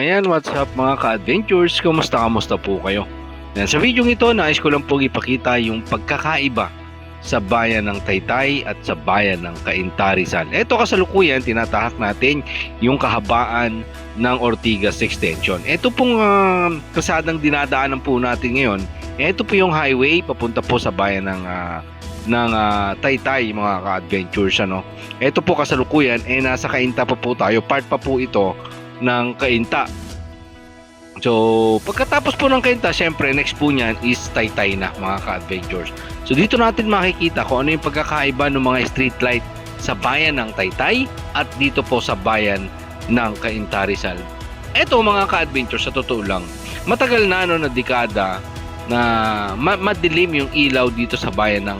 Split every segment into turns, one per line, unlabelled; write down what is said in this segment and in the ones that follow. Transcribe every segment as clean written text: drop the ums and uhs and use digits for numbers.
Ayan, what's up mga ka-adventures? Kamusta po kayo? Yan, sa video ito, nais ko lang po ipakita yung pagkakaiba sa bayan ng Taytay at sa bayan ng Cainta, Rizal. Ito kasalukuyan, tinatahak natin yung kahabaan ng Ortigas Extension. Ito pong kasadang dinadaanan po natin ngayon. Ito po yung highway papunta po sa bayan ng Taytay, mga ka-adventures. Ito po kasalukuyan, nasa Cainta pa po tayo. Part pa po ito ng Cainta. So, pagkatapos po ng Cainta, syempre, next po niyan is Taytay na, mga ka-adventures. So, dito natin makikita kung ano yung pagkakaiba ng mga street light sa bayan ng Taytay at dito po sa bayan ng Cainta, Rizal. Ito, mga ka-adventures, sa totoo lang, matagal na na dekada na madilim yung ilaw dito sa bayan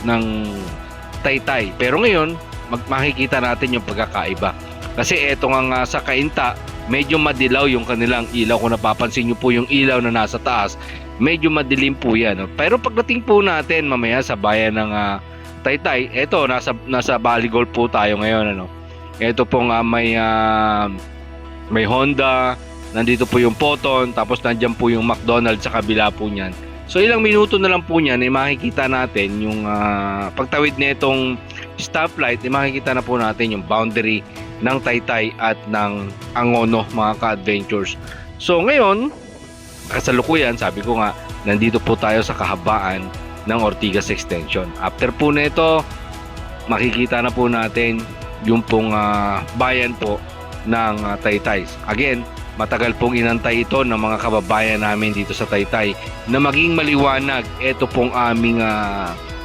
ng Taytay. Pero ngayon, makikita natin yung pagkakaiba. Kasi eto nga sa Cainta, medyo madilaw yung kanilang ilaw. Kung napapansin nyo po yung ilaw na nasa taas, medyo madilim po yan. Pero pagdating po natin mamaya sa bayan ng Taytay, eto, nasa Baligol po tayo ngayon. Eto po nga may Honda, nandito po yung Poton, tapos nandyan po yung McDonald's sa kabila po niyan. So ilang minuto na lang po niyan, makikita natin yung pagtawid na itong stoplight, makikita na po natin yung boundary ng Taytay at ng Angono, mga ka-adventures. So ngayon, kasalukuyan, sabi ko nga, nandito po tayo sa kahabaan ng Ortigas Extension. After po na ito, makikita na po natin yung pong bayan po ng Taytay. Again, matagal pong inantay ito ng mga kababayan namin dito sa Taytay na maging maliwanag ito pong aming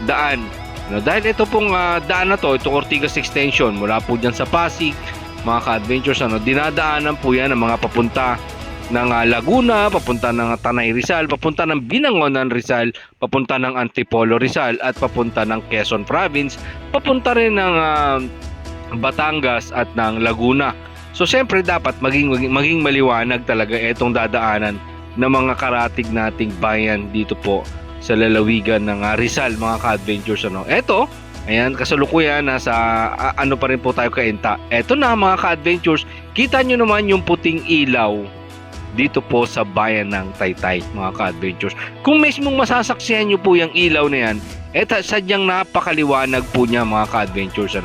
daan. Dahil ito pong daan na to, itong Ortigas Extension, mula po dyan sa Pasig, mga ka-adventures, dinadaanan po yan ng mga papunta ng Laguna, papunta ng Tanay Rizal, papunta ng Binangonan Rizal, papunta ng Antipolo Rizal, at papunta ng Quezon Province, papunta rin ng Batangas at ng Laguna. So siyempre dapat maging maliwanag talaga itong dadaanan ng mga karatig nating bayan dito po sa lalawigan ng Rizal, mga ka-adventures. Eto, ayan, kasalukuyan nasa ano pa rin po tayo, Cainta. Eto na, mga ka-adventures, kita nyo naman yung puting ilaw dito po sa bayan ng Taytay, mga ka-adventures. Kung mismong masasaksihan nyo po yung ilaw na yan, eto, sadyang napakaliwanag po niya, mga ka-adventures.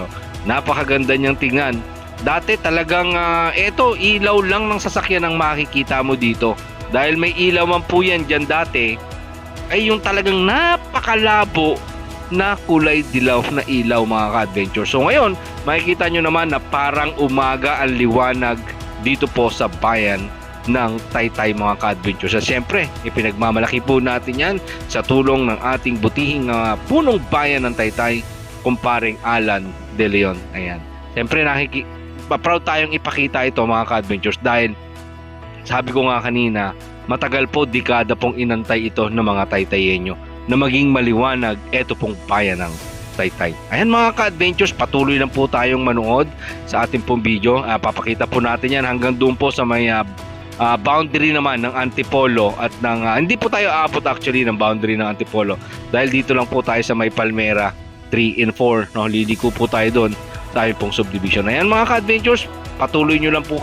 Napakaganda niyang tingnan. Dati talagang eto, ilaw lang ng sasakyan ang makikita mo dito. Dahil may ilaw man po yan dyan dati, ay yung talagang napakalabo na kulay dilaw na ilaw, mga ka-adventure. So ngayon, makikita nyo naman na parang umaga ang liwanag dito po sa bayan ng Taytay, mga ka-adventure. So siyempre, ipinagmamalaki po natin yan sa tulong ng ating butihing punong bayan ng Taytay, kumparing Alan De Leon. Ayan. Siyempre, proud tayong ipakita ito, mga ka-adventures, dahil sabi ko nga kanina, matagal po, dekada pong inantay ito ng mga Taytayenyo na maging maliwanag ito pong bayan ng Taytay. Ayan, mga ka-adventures, patuloy lang po tayong manood sa ating pong video. Papakita po natin yan hanggang doon po sa may boundary naman ng Antipolo at ng hindi po tayo aabot actually ng boundary ng Antipolo, dahil dito lang po tayo sa may Palmera 3 and 4. Liliko po tayo doon sa aming pong subdivision. Ayan, mga ka-adventures, patuloy nyo lang po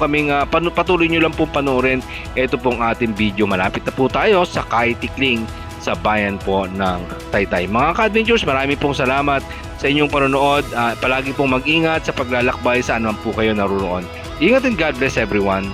panoorin ito pong ating video. Malapit na po tayo sa Kaitikling sa bayan po ng Taytay. Mga ka-adventures, marami pong salamat sa inyong panonood. Palagi pong mag-ingat sa paglalakbay saan man po kayo naroon. Ingat and God bless everyone.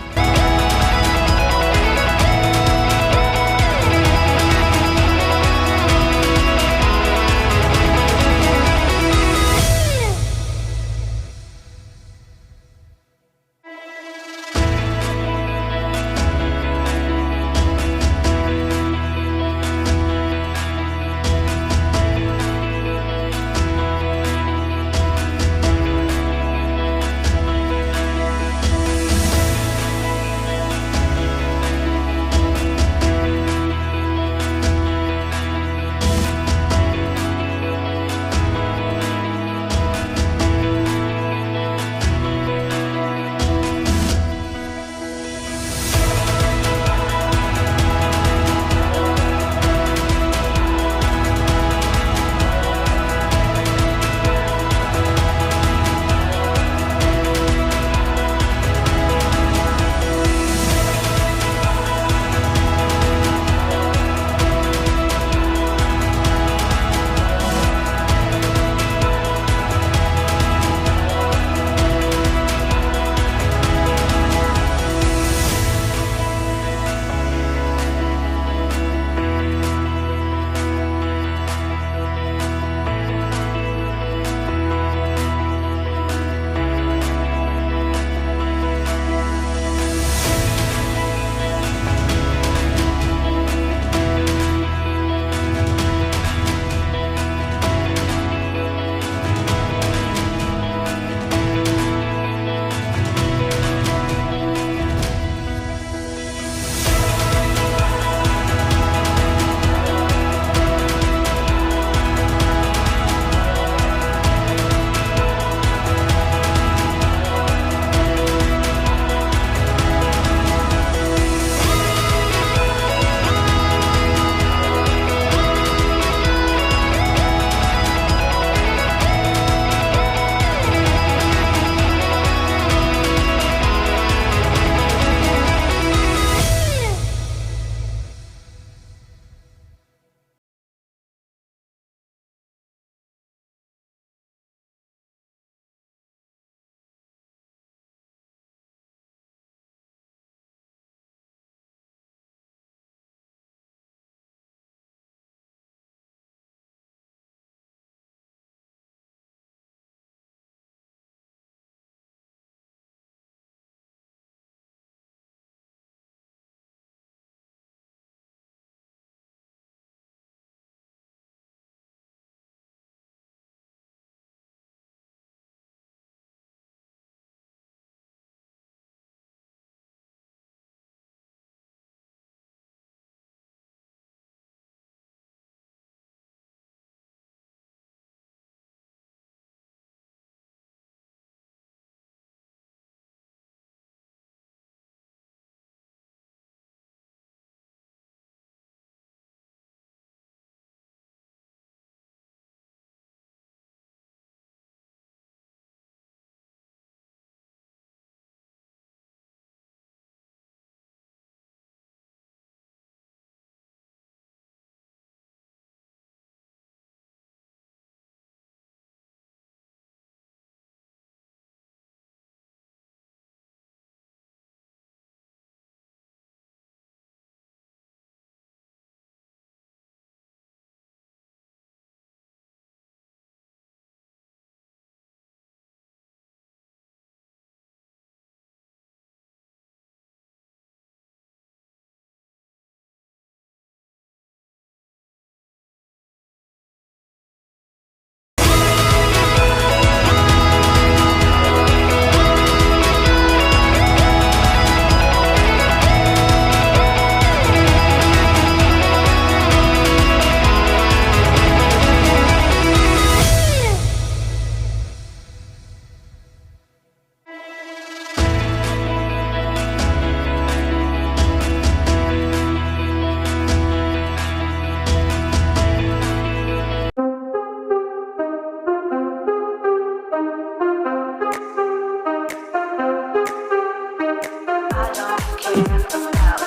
House.